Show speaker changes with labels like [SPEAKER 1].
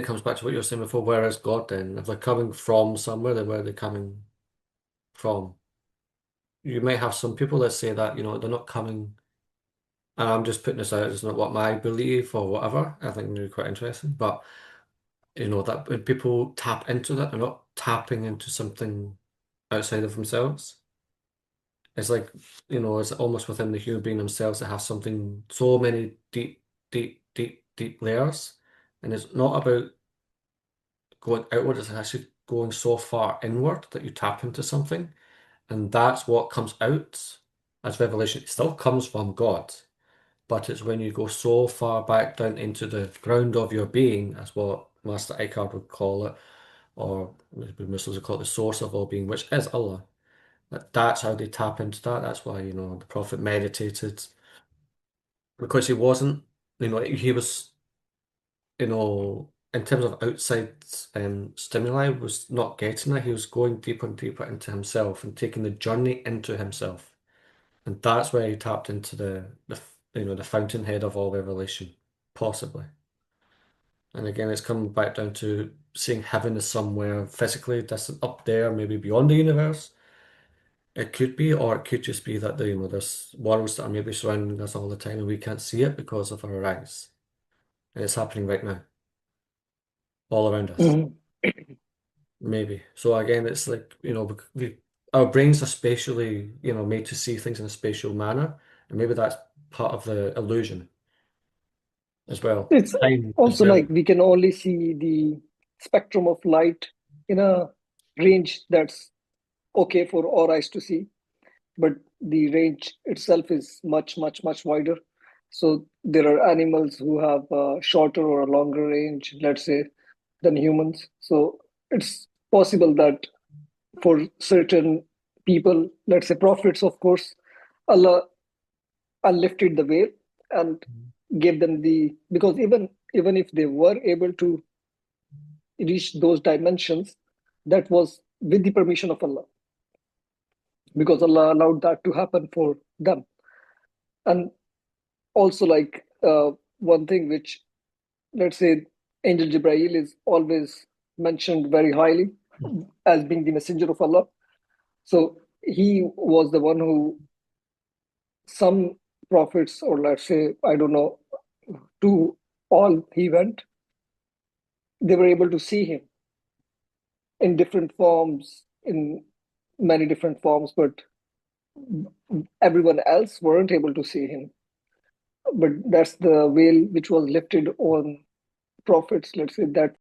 [SPEAKER 1] it comes back to what you were saying before, where is God then? If they're coming from somewhere, then where are they coming from? You may have some people that say that, they're not coming, and I'm just putting this out, it's not what my belief or whatever. I think it's quite interesting. But that when people tap into that, they're not tapping into something outside of themselves. It's like, it's almost within the human being themselves that have something, so many deep, deep, deep, deep layers. And it's not about going outward, it's actually going so far inward that you tap into something. And that's what comes out as revelation. It still comes from God, but it's when you go so far back down into the ground of your being, as what Master Eckhart would call it, or Muslims would call it the source of all being, which is Allah. That's how they tap into that. That's why, the Prophet meditated, because he wasn't, he was, in terms of outside stimuli, was not getting that. He was going deeper and deeper into himself and taking the journey into himself. And that's where he tapped into the fountainhead of all revelation, possibly. And again, it's coming back down to seeing heaven as somewhere physically distant up there, maybe beyond the universe. It could be, or it could just be that there's worlds that are maybe surrounding us all the time and we can't see it because of our eyes. And it's happening right now, all around us.
[SPEAKER 2] Mhm.
[SPEAKER 1] Maybe. So again, it's like, our brains are spatially, made to see things in a spatial manner. And maybe that's part of the illusion as well.
[SPEAKER 2] It's
[SPEAKER 1] Time as
[SPEAKER 2] also
[SPEAKER 1] well.
[SPEAKER 2] like we can only see the spectrum of light in a range that's okay for our eyes to see, but the range itself is much, much, much wider. So there are animals who have a shorter or a longer range, let's say, than humans. So it's possible that for certain people, let's say prophets, of course, Allah lifted the veil and gave them the, because even if they were able to reach those dimensions, that was with the permission of Allah, because Allah allowed that to happen for them. And also, like one thing which, let's say, Angel Jibrail is always mentioned very highly as being the messenger of Allah. So he was the one who some prophets, or let's say, I don't know, to all he went, they were able to see him in different forms, in many different forms, but everyone else weren't able to see him. But that's the veil which was lifted on prophets, let's say, that